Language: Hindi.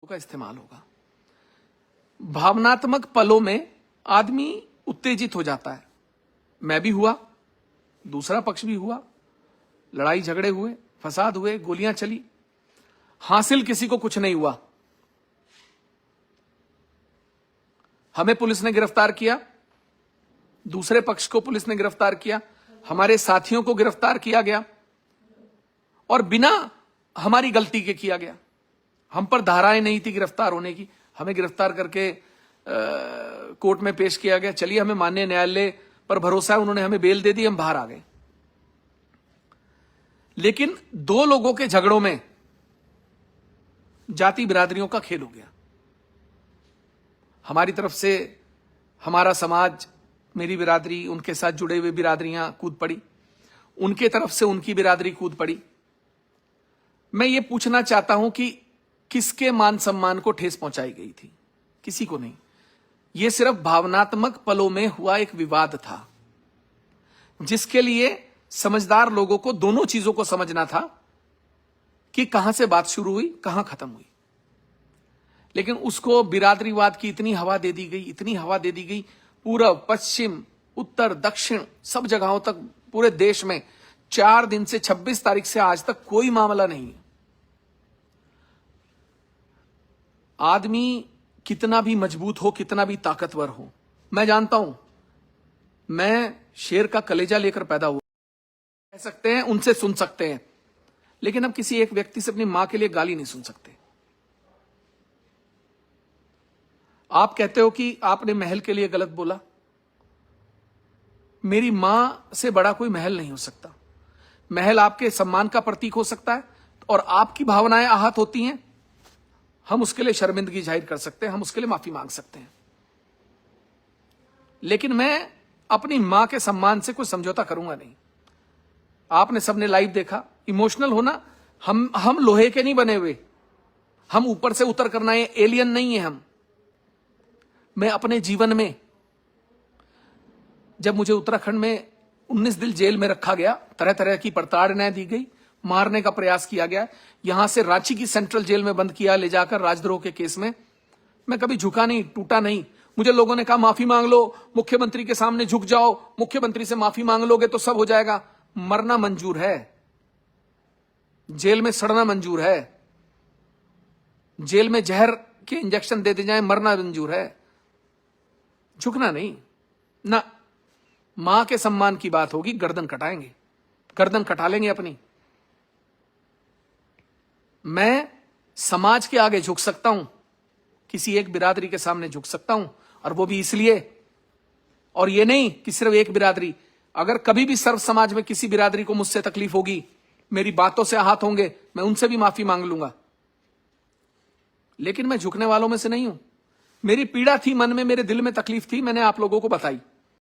का इस्तेमाल होगा। भावनात्मक पलों में आदमी उत्तेजित हो जाता है। मैं भी हुआ, दूसरा पक्ष भी हुआ, लड़ाई झगड़े हुए, फसाद हुए, गोलियां चली, हासिल किसी को कुछ नहीं हुआ। हमें पुलिस ने गिरफ्तार किया, दूसरे पक्ष को पुलिस ने गिरफ्तार किया, हमारे साथियों को गिरफ्तार किया गया और बिना हमारी गलती के किया गया। हम पर धाराएं नहीं थी गिरफ्तार होने की, हमें गिरफ्तार करके कोर्ट में पेश किया गया। चलिए, हमें माननीय न्यायालय पर भरोसा है, उन्होंने हमें बेल दे दी, हम बाहर आ गए। लेकिन दो लोगों के झगड़ों में जाति बिरादरियों का खेल हो गया। हमारी तरफ से हमारा समाज, मेरी बिरादरी, उनके साथ जुड़े हुए बिरादरियां कूद पड़ी, उनके तरफ से उनकी बिरादरी कूद पड़ी। मैं ये पूछना चाहता हूं कि किसके मान सम्मान को ठेस पहुंचाई गई थी? किसी को नहीं। यह सिर्फ भावनात्मक पलों में हुआ एक विवाद था, जिसके लिए समझदार लोगों को दोनों चीजों को समझना था कि कहां से बात शुरू हुई, कहां खत्म हुई। लेकिन उसको बिरादरीवाद की इतनी हवा दे दी गई, इतनी हवा दे दी गई, पूर्व, पश्चिम, उत्तर, दक्षिण, सब जगहों तक पूरे देश में 4 दिन से 26 तारीख से आज तक कोई मामला नहीं है। आदमी कितना भी मजबूत हो, कितना भी ताकतवर हो, मैं जानता हूं, मैं शेर का कलेजा लेकर पैदा हुआ, कह सकते हैं, उनसे सुन सकते हैं, लेकिन हम किसी एक व्यक्ति से अपनी मां के लिए गाली नहीं सुन सकते। आप कहते हो कि आपने महल के लिए गलत बोला, मेरी मां से बड़ा कोई महल नहीं हो सकता। महल आपके सम्मान का प्रतीक हो सकता है और आपकी भावनाएं आहत होती हैं, हम उसके लिए शर्मिंदगी जाहिर कर सकते हैं, हम उसके लिए माफी मांग सकते हैं। लेकिन मैं अपनी मां के सम्मान से कोई समझौता करूंगा नहीं। आपने सबने लाइव देखा, इमोशनल होना, हम लोहे के नहीं बने हुए, हम ऊपर से उतर करना है, एलियन नहीं है हम। मैं अपने जीवन में, जब मुझे उत्तराखंड में 19 दिन जेल में रखा गया, तरह तरह की प्रताड़नाएं दी गई, मारने का प्रयास किया गया, यहां से रांची की सेंट्रल जेल में बंद किया ले जाकर राजद्रोह के केस में, मैं कभी झुका नहीं, टूटा नहीं। मुझे लोगों ने कहा माफी मांग लो, मुख्यमंत्री के सामने झुक जाओ, मुख्यमंत्री से माफी मांग लोगे तो सब हो जाएगा। मरना मंजूर है, जेल में सड़ना मंजूर है, जेल में जहर के इंजेक्शन दे दिए जाए, मरना मंजूर है, झुकना नहीं ना। मां के सम्मान की बात होगी, गर्दन कटाएंगे, गर्दन कटा लेंगे अपनी। मैं समाज के आगे झुक सकता हूं, किसी एक बिरादरी के सामने झुक सकता हूं, और वो भी इसलिए, और ये नहीं कि सिर्फ एक बिरादरी, अगर कभी भी सर्व समाज में किसी बिरादरी को मुझसे तकलीफ होगी, मेरी बातों से आहत होंगे, मैं उनसे भी माफी मांग लूंगा। लेकिन मैं झुकने वालों में से नहीं हूं। मेरी पीड़ा थी मन में, मेरे दिल में तकलीफ थी, मैंने आप लोगों को बताई।